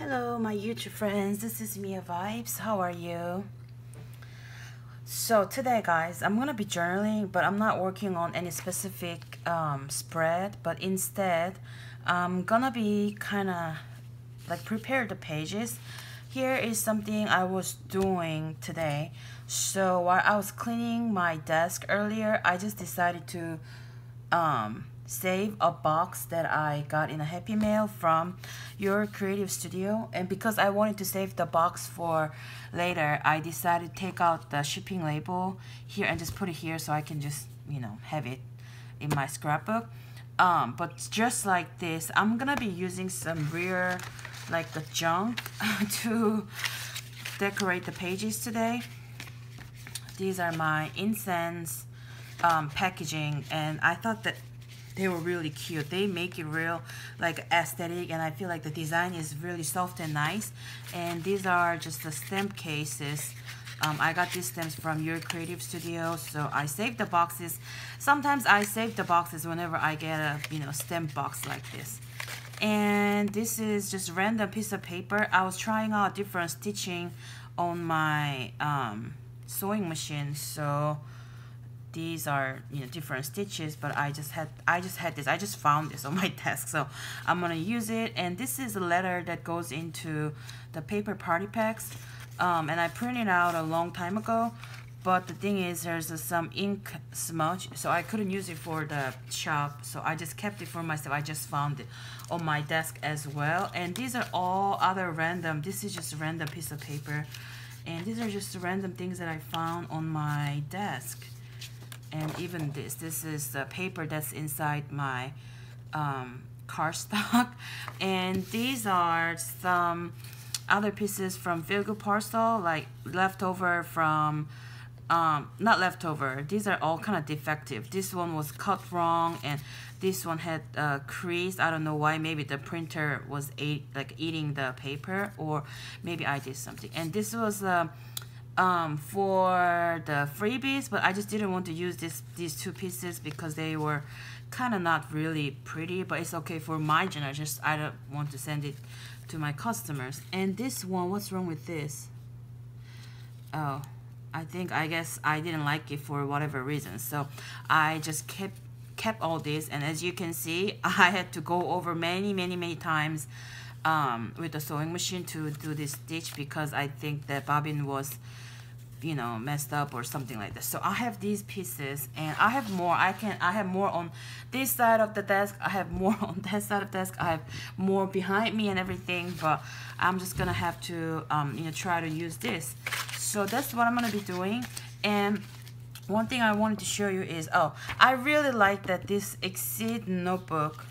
Hello my YouTube friends, this is Mia Vibes. How are you? So today guys, I'm gonna be journaling, but I'm not working on any specific spread, but instead I'm gonna be kinda like prepare the pages. Here is something I was doing today. So while I was cleaning my desk earlier, I just decided to save a box that I got in a Happy Mail from your creative studio, and because I wanted to save the box for later, I decided to take out the shipping label here and just put it here so I can just have it in my scrapbook. But just like this, I'm gonna be using some rear like the junk to decorate the pages today. These are my incense packaging, and I thought that they were really cute. They make it real like aesthetic, and I feel like the design is really soft and nice. And these are just the stamp cases. I got these stamps from your creative studio, so I saved the boxes. Sometimes I save the boxes whenever I get a stamp box like this. And this is just random piece of paper. I was trying out different stitching on my sewing machine, so these are different stitches, but I just found this on my desk, so I'm gonna use it. And this is a letter that goes into the paper party packs, and I printed out a long time ago, but the thing is there's some ink smudge, so I couldn't use it for the shop, so I just kept it for myself. I just found it on my desk as well. And these are all other random, this is just a random piece of paper, and these are just random things that I found on my desk. And even this is the paper that's inside my cardstock. And these are some other pieces from Virgo parcel, like leftover from not leftover, these are all kind of defective. This one was cut wrong, and this one had crease. I don't know why. Maybe the printer was eating the paper, or maybe I did something. And this was for the freebies, but I just didn't want to use these two pieces because they were kind of not really pretty, but it's okay for my journal. Just I don't want to send it to my customers. And this one, what's wrong with this? Oh, I guess I didn't like it for whatever reason, so I just kept all this. And as you can see, I had to go over many times with the sewing machine to do this stitch, because I think the bobbin was messed up or something like that. So I have these pieces, and I have more. I have more on this side of the desk, I have more on that side of the desk, I have more behind me and everything, but I'm just gonna have to try to use this. So that's what I'm gonna be doing. And one thing I wanted to show you is, I really like that this Exceed notebook,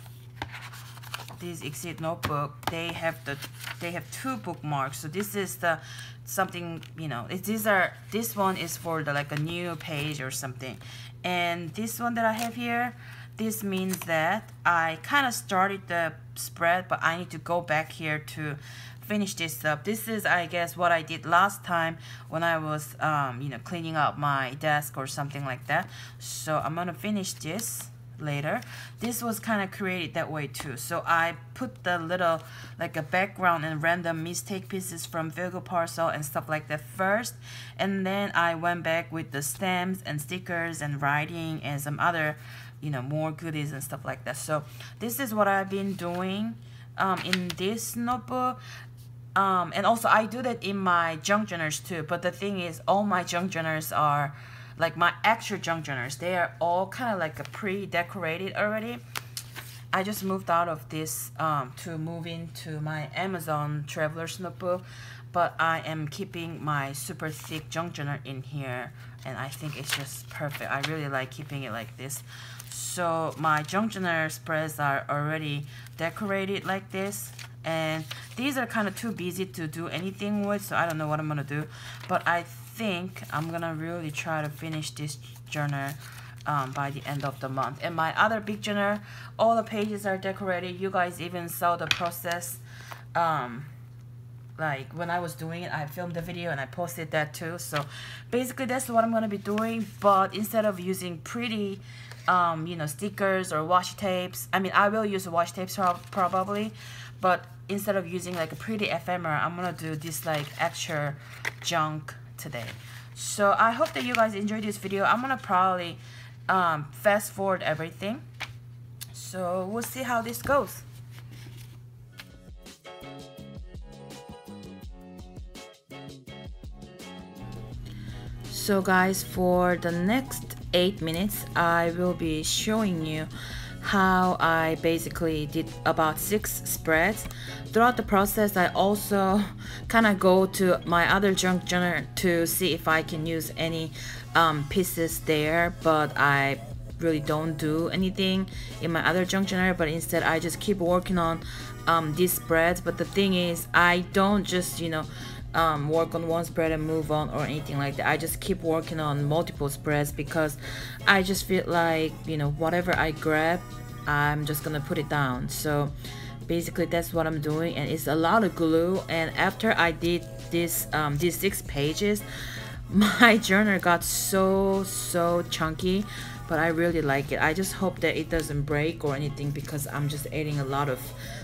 they have two bookmarks. So this is the something, this one is for the like a new page or something, and this one that I have here, this means that I kind of started the spread, but I need to go back here to finish this up. This is, I guess, what I did last time when I was cleaning up my desk or something like that. So I'm gonna finish this later. This was kind of created that way too, so I put the little like a background and random mistake pieces from Virgo parcel and stuff like that first, and then I went back with the stamps and stickers and writing and some other more goodies and stuff like that. So this is what I've been doing in this notebook. And also I do that in my junk journals too, but the thing is, all my junk journals are like my actual junk journals, they are all kind of like a pre-decorated already. I just moved out of this to move into my Amazon Traveler's notebook, but I am keeping my super thick junk journal in here, and I think it's just perfect. I really like keeping it like this. So my junk journal spreads are already decorated like this, and these are kind of too busy to do anything with, so I don't know what I'm gonna do, but I think I'm gonna really try to finish this journal by the end of the month. And my other big journal, all the pages are decorated. You guys even saw the process, like when I was doing it, I filmed the video and I posted that too. So basically that's what I'm gonna be doing, but instead of using pretty you know, stickers or washi tapes. I mean, I will use washi tapes probably, but instead of using like a pretty ephemera, I'm gonna do this like extra junk today. So I hope that you guys enjoyed this video. I'm gonna probably fast forward everything, so we'll see how this goes. So guys, for the next 8 minutes I will be showing you how I basically did about 6 spreads. Throughout the process, I also kind of go to my other junk journal to see if I can use any pieces there, but I really don't do anything in my other junk journal, but instead I just keep working on these spreads. But the thing is, I don't just, you know, work on one spread and move on or anything like that. I just keep working on multiple spreads because I just feel like, you know, whatever I grab, I'm just gonna put it down. So basically that's what I'm doing, and it's a lot of glue. And after I did this these 6 pages, my journal got so chunky, but I really like it. I just hope that it doesn't break or anything because I'm just adding a lot of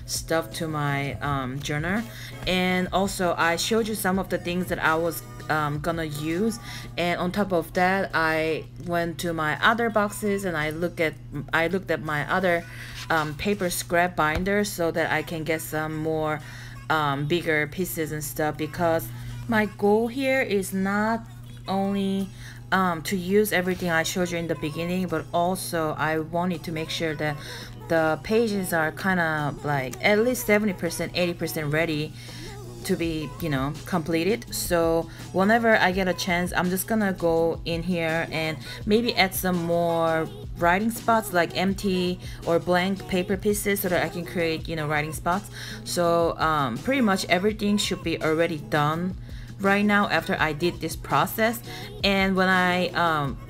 stuff to my journal. And also I showed you some of the things that I was gonna use, and on top of that I went to my other boxes and I looked at my other paper scrap binders so that I can get some more bigger pieces and stuff, because my goal here is not only to use everything I showed you in the beginning, but also I wanted to make sure that the pages are kind of like at least 70%, 80% ready to be, you know, completed. So whenever I get a chance, I'm just gonna go in here and maybe add some more writing spots, like empty or blank paper pieces, so that I can create, you know, writing spots. So pretty much everything should be already done right now after I did this process. And when I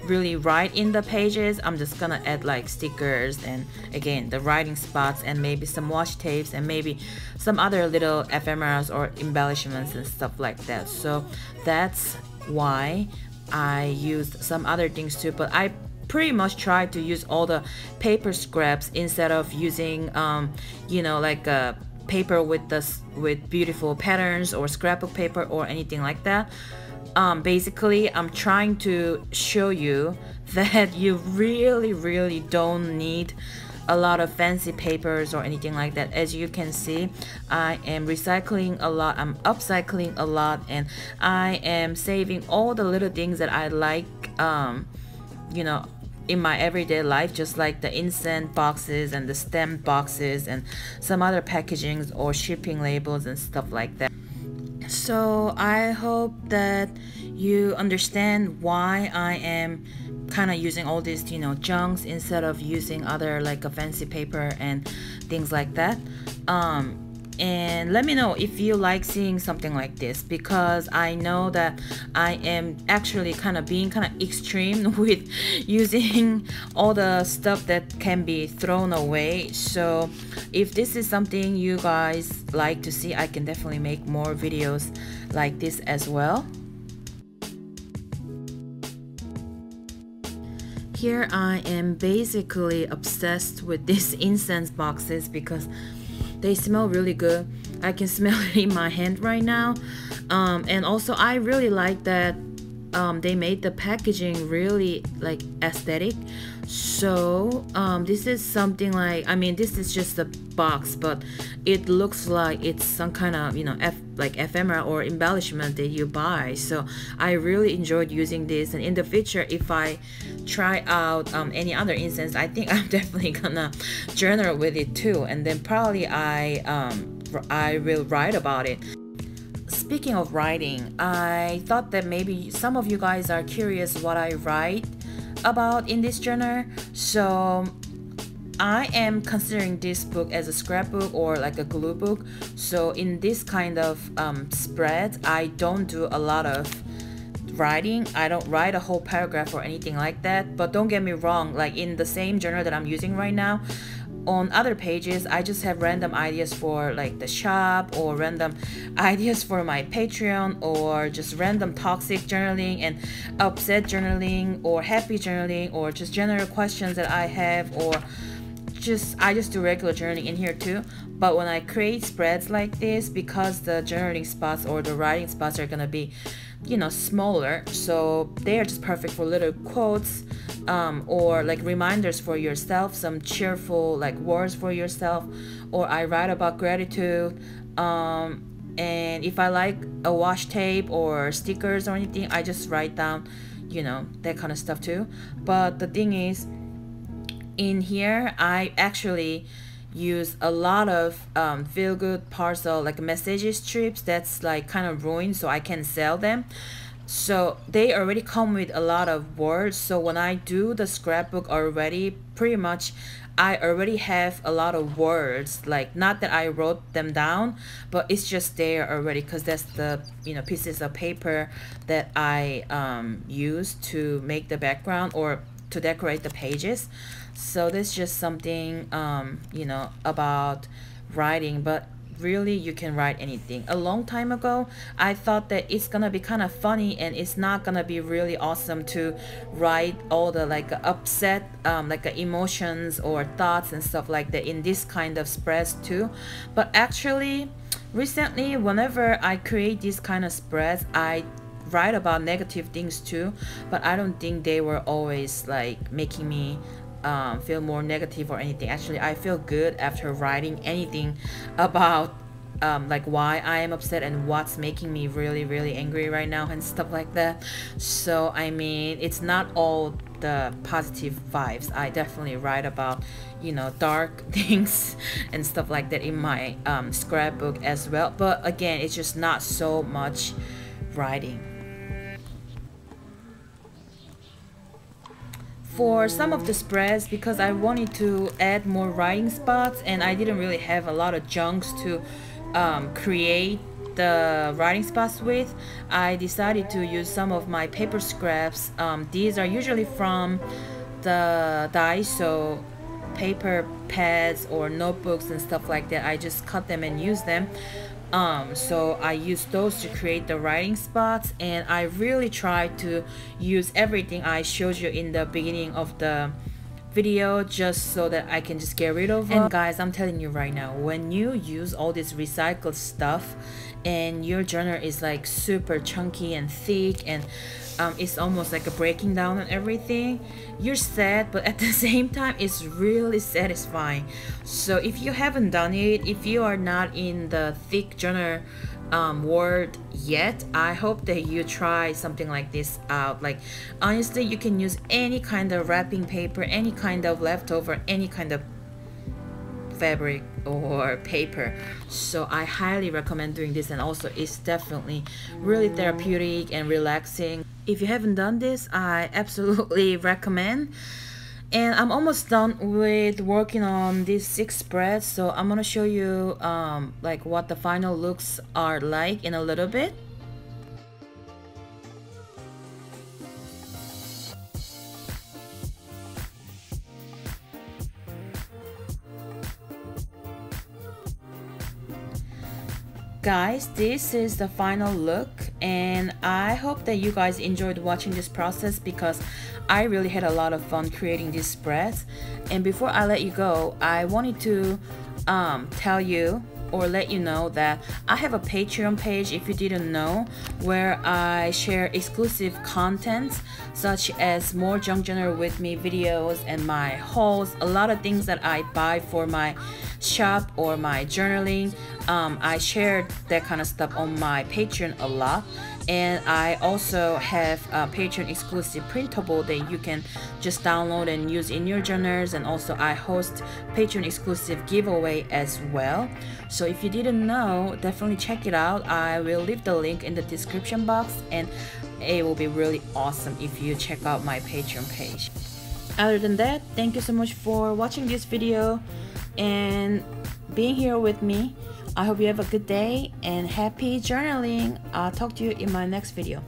really write in the pages, I'm just gonna add like stickers and again the writing spots and maybe some washi tapes and maybe some other little ephemeras or embellishments and stuff like that. So that's why I used some other things too, but I pretty much tried to use all the paper scraps instead of using you know, like a paper with beautiful patterns or scrapbook paper or anything like that. Basically I'm trying to show you that you really don't need a lot of fancy papers or anything like that. As you can see, I am recycling a lot, I'm upcycling a lot, and I am saving all the little things that I like, you know, in my everyday life, just like the incense boxes and the stamp boxes and some other packagings or shipping labels and stuff like that. So I hope that you understand why I am kind of using all these, you know, junks instead of using other like a fancy paper and things like that. And let me know if you like seeing something like this, because I know that I am actually kind of being kind of extreme with using all the stuff that can be thrown away. So if this is something you guys like to see, I can definitely make more videos like this as well. Here I am basically obsessed with these incense boxes because they smell really good. I can smell it in my hand right now. And also I really like that they made the packaging really like aesthetic. So this is something like, I mean, this is just a box, but it looks like it's some kind of, you know, like ephemera or embellishment that you buy. So I really enjoyed using this, and in the future if I try out any other incense, I think I'm definitely gonna journal with it too, and then probably I will write about it. Speaking of writing, I thought that maybe some of you guys are curious what I write about in this journal. So I am considering this book as a scrapbook or like a glue book. So in this kind of spread, I don't do a lot of writing. I don't write a whole paragraph or anything like that. But don't get me wrong, like in the same journal that I'm using right now, on other pages I just have random ideas for like the shop, or random ideas for my Patreon, or just random toxic journaling and upset journaling, or happy journaling, or just general questions that I have, or I just do regular journaling in here too. But when I create spreads like this, because the journaling spots or the writing spots are gonna be, you know, smaller, so they are just perfect for little quotes, or like reminders for yourself, some cheerful like words for yourself, or I write about gratitude, and if I like a washi tape or stickers or anything, I just write down, you know, that kind of stuff too. But the thing is, in here I actually use a lot of feel-good parcel, like messages strips that's like kind of ruined, so I can sell them. So they already come with a lot of words, so when I do the scrapbook already, pretty much I already have a lot of words, like not that I wrote them down, but it's just there already, because that's the, you know, pieces of paper that I use to make the background or to decorate the pages. So this is just something, you know, about writing, but really you can write anything. A long time ago I thought that it's gonna be kind of funny and it's not gonna be really awesome to write all the like upset like emotions or thoughts and stuff like that in this kind of spreads too. But actually recently, whenever I create these kind of spreads, I write about negative things too, but I don't think they were always like making me feel more negative or anything. Actually, I feel good after writing anything about like why I am upset and what's making me really angry right now and stuff like that. So I mean, it's not all the positive vibes. I definitely write about, you know, dark things and stuff like that in my scrapbook as well, but again, it's just not so much writing. For some of the spreads, because I wanted to add more writing spots and I didn't really have a lot of chunks to create the writing spots with, I decided to use some of my paper scraps. These are usually from the Daiso paper pads or notebooks and stuff like that. I just cut them and use them. So I use those to create the writing spots, and I really try to use everything I showed you in the beginning of the video just so that I can just get rid of them. And guys, I'm telling you right now, when you use all this recycled stuff and your journal is like super chunky and thick and it's almost like a breaking down and everything, you're sad, but at the same time it's really satisfying. So if you haven't done it, if you are not in the thick journal world yet, I hope that you try something like this out. Like honestly, you can use any kind of wrapping paper, any kind of leftover, any kind of fabric or paper. So I highly recommend doing this, and also it's definitely really therapeutic and relaxing. If you haven't done this, I absolutely recommend. And I'm almost done with working on these 6 spreads, so I'm gonna show you like what the final looks are like in a little bit. Guys, this is the final look, and I hope that you guys enjoyed watching this process, because I really had a lot of fun creating these spreads. And before I let you go, I wanted to tell you or let you know that I have a Patreon page, if you didn't know, where I share exclusive content such as more junk journal with me videos and my hauls, a lot of things that I buy for my shop or my journaling. I share that kind of stuff on my Patreon a lot. And I also have a Patreon exclusive printable that you can just download and use in your journals, and also I host Patreon exclusive giveaway as well. So if you didn't know, definitely check it out. I will leave the link in the description box, and it will be really awesome if you check out my Patreon page. Other than that, thank you so much for watching this video and being here with me. I hope you have a good day and happy journaling. I'll talk to you in my next video.